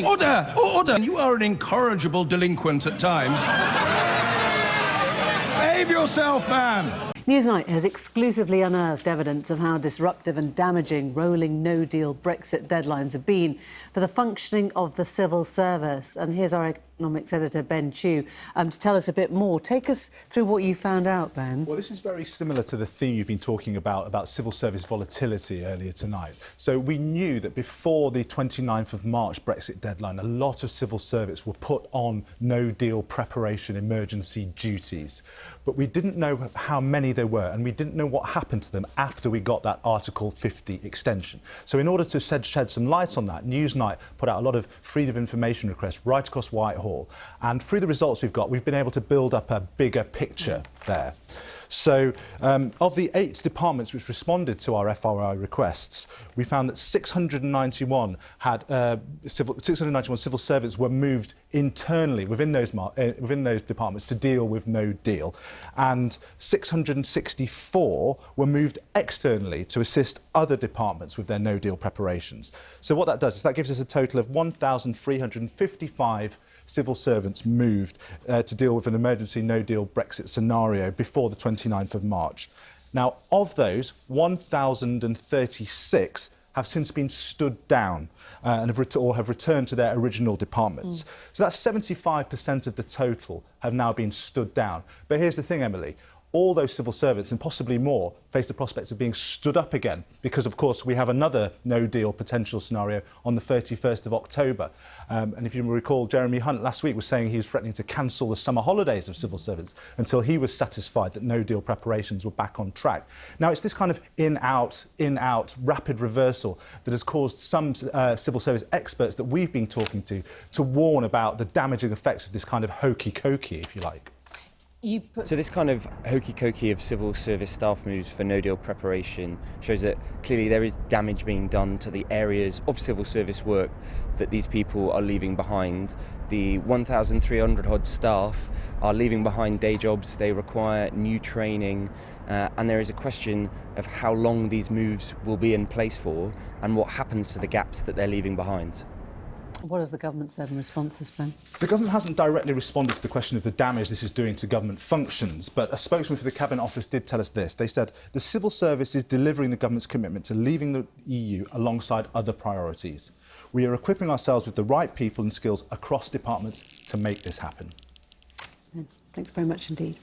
Order! Order! You are an incorrigible delinquent at times. Behave yourself, man! Newsnight has exclusively unearthed evidence of how disruptive and damaging rolling no-deal Brexit deadlines have been for the functioning of the civil service. And here's our economics editor, Ben Chew, to tell us a bit more. Take us through what you found out, Ben. Well, this is very similar to the theme you've been talking about civil service volatility earlier tonight. So we knew that before the 29th of March Brexit deadline, a lot of civil service were put on no-deal preparation emergency duties. But we didn't know how many there were, and we didn't know what happened to them after we got that Article 50 extension. So in order to shed some light on that, Newsnight put out a lot of freedom of information requests right across Whitehall, and through the results we've been able to build up a bigger picture there. So of the 8 departments which responded to our FRI requests, we found that 691 civil servants were moved internally within those departments to deal with no deal, and 664 were moved externally to assist other departments with their no deal preparations. So what that does is that gives us a total of 1,355 civil servants moved to deal with an emergency no-deal Brexit scenario before the 29th of March. Now, of those, 1,036 have since been stood down and have returned to their original departments. So that's 75% of the total have now been stood down. But here's the thing, Emily. All those civil servants, and possibly more, face the prospects of being stood up again because, of course, we have another no-deal potential scenario on the 31st of October. And if you recall, Jeremy Hunt last week was saying he was threatening to cancel the summer holidays of civil servants until he was satisfied that no-deal preparations were back on track. Now, it's this kind of in-out, rapid reversal that has caused some civil service experts that we've been talking to warn about the damaging effects of this kind of hokey-cokey, if you like. So this kind of hokey-cokey of civil service staff moves for no-deal preparation shows that clearly there is damage being done to the areas of civil service work that these people are leaving behind. The 1,300 odd staff are leaving behind day jobs, they require new training, and there is a question of how long these moves will be in place for and what happens to the gaps that they're leaving behind. What has the government said in response to this, Ben? The government hasn't directly responded to the question of the damage this is doing to government functions, but a spokesman for the Cabinet Office did tell us this. They said the civil service is delivering the government's commitment to leaving the EU alongside other priorities. We are equipping ourselves with the right people and skills across departments to make this happen. Thanks very much indeed.